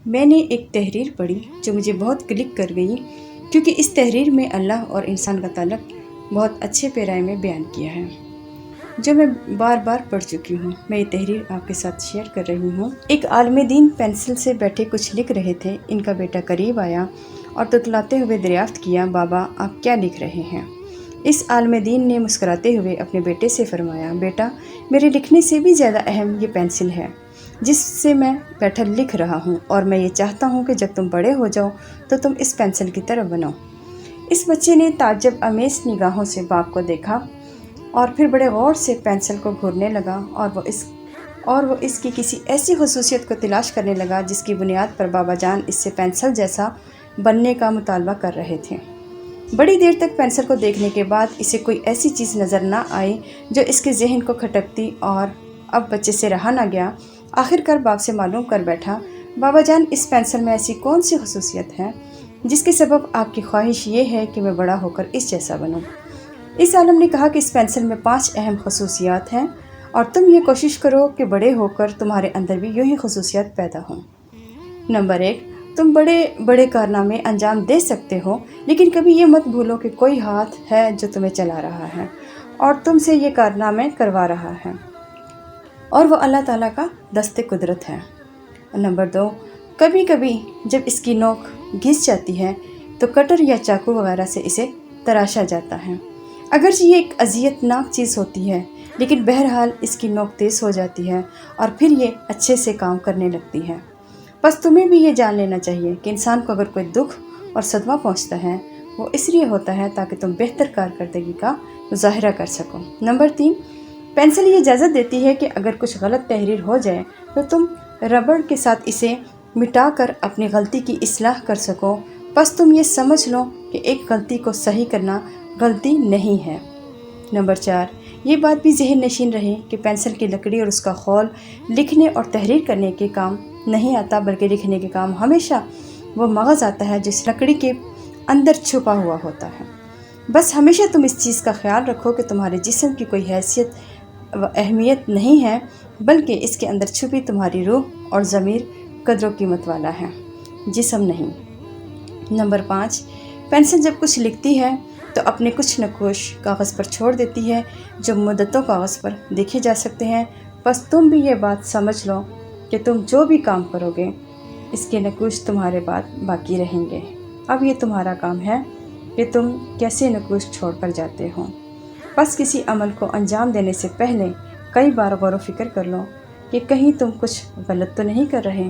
میں نے ایک تحریر پڑھی جو مجھے بہت کلک کر گئی، کیونکہ اس تحریر میں اللہ اور انسان کا تعلق بہت اچھے پیرائے میں بیان کیا ہے، جو میں بار بار پڑھ چکی ہوں۔ میں یہ تحریر آپ کے ساتھ شیئر کر رہی ہوں۔ ایک عالم دین پینسل سے بیٹھے کچھ لکھ رہے تھے۔ ان کا بیٹا قریب آیا اور تتلاتے ہوئے دریافت کیا، بابا آپ کیا لکھ رہے ہیں؟ اس عالم دین نے مسکراتے ہوئے اپنے بیٹے سے فرمایا، بیٹا میرے لکھنے سے بھی زیادہ اہم یہ پینسل ہے جس سے میں بیٹھا لکھ رہا ہوں، اور میں یہ چاہتا ہوں کہ جب تم بڑے ہو جاؤ تو تم اس پینسل کی طرح بنو۔ اس بچے نے تعجب آمیز نگاہوں سے باپ کو دیکھا اور پھر بڑے غور سے پینسل کو گھورنے لگا، اور وہ اس کی کسی ایسی خصوصیت کو تلاش کرنے لگا جس کی بنیاد پر بابا جان اس سے پینسل جیسا بننے کا مطالبہ کر رہے تھے۔ بڑی دیر تک پینسل کو دیکھنے کے بعد اسے کوئی ایسی چیز نظر نہ آئی جو اس کے ذہن کو کھٹکتی، اور اب بچے سے رہا نہ گیا۔ آخر کار باپ سے معلوم کر بیٹھا، بابا جان اس پینسل میں ایسی کون سی خصوصیت ہے جس کے سبب آپ کی خواہش یہ ہے کہ میں بڑا ہو کر اس جیسا بنوں؟ اس عالم نے کہا کہ اس پینسل میں 5 اہم خصوصیات ہیں، اور تم یہ کوشش کرو کہ بڑے ہو کر تمہارے اندر بھی یوں ہی خصوصیات پیدا ہوں۔ نمبر 1، تم بڑے بڑے کارنامے انجام دے سکتے ہو، لیکن کبھی یہ مت بھولو کہ کوئی ہاتھ ہے جو تمہیں چلا رہا ہے اور تم سے یہ کارنامے کروا رہا ہے، اور وہ اللہ تعالیٰ کا دست قدرت ہے۔ نمبر 2، کبھی کبھی جب اس کی نوک گھس جاتی ہے تو کٹر یا چاقو وغیرہ سے اسے تراشا جاتا ہے۔ اگرچہ یہ ایک اذیت ناک چیز ہوتی ہے، لیکن بہرحال اس کی نوک تیز ہو جاتی ہے اور پھر یہ اچھے سے کام کرنے لگتی ہے۔ بس تمہیں بھی یہ جان لینا چاہیے کہ انسان کو اگر کوئی دکھ اور صدمہ پہنچتا ہے وہ اس لیے ہوتا ہے تاکہ تم بہتر کارکردگی کا مظاہرہ کر سکو۔ نمبر 3، پینسل یہ اجازت دیتی ہے کہ اگر کچھ غلط تحریر ہو جائے تو تم ربڑ کے ساتھ اسے مٹا کر اپنی غلطی کی اصلاح کر سکو۔ بس تم یہ سمجھ لو کہ ایک غلطی کو صحیح کرنا غلطی نہیں ہے۔ نمبر 4، یہ بات بھی ذہن نشین رہے کہ پینسل کی لکڑی اور اس کا خول لکھنے اور تحریر کرنے کے کام نہیں آتا، بلکہ لکھنے کے کام ہمیشہ وہ مغز آتا ہے جس لکڑی کے اندر چھپا ہوا ہوتا ہے۔ بس ہمیشہ تم اس چیز کا خیال رکھو کہ تمہارے جسم کی کوئی حیثیت و اہمیت نہیں ہے، بلکہ اس کے اندر چھپی تمہاری روح اور ضمیر قدر و قیمت والا ہے، جسم نہیں۔ نمبر 5، پینسل جب کچھ لکھتی ہے تو اپنے کچھ نقوش کاغذ پر چھوڑ دیتی ہے جو مدتوں کاغذ پر دیکھے جا سکتے ہیں۔ بس تم بھی یہ بات سمجھ لو کہ تم جو بھی کام کرو گے اس کے نقوش تمہارے بعد باقی رہیں گے۔ اب یہ تمہارا کام ہے کہ تم کیسے نقوش چھوڑ کر جاتے ہو۔ بس کسی عمل کو انجام دینے سے پہلے کئی بار غور و فکر کر لو کہ کہیں تم کچھ غلط تو نہیں کر رہے۔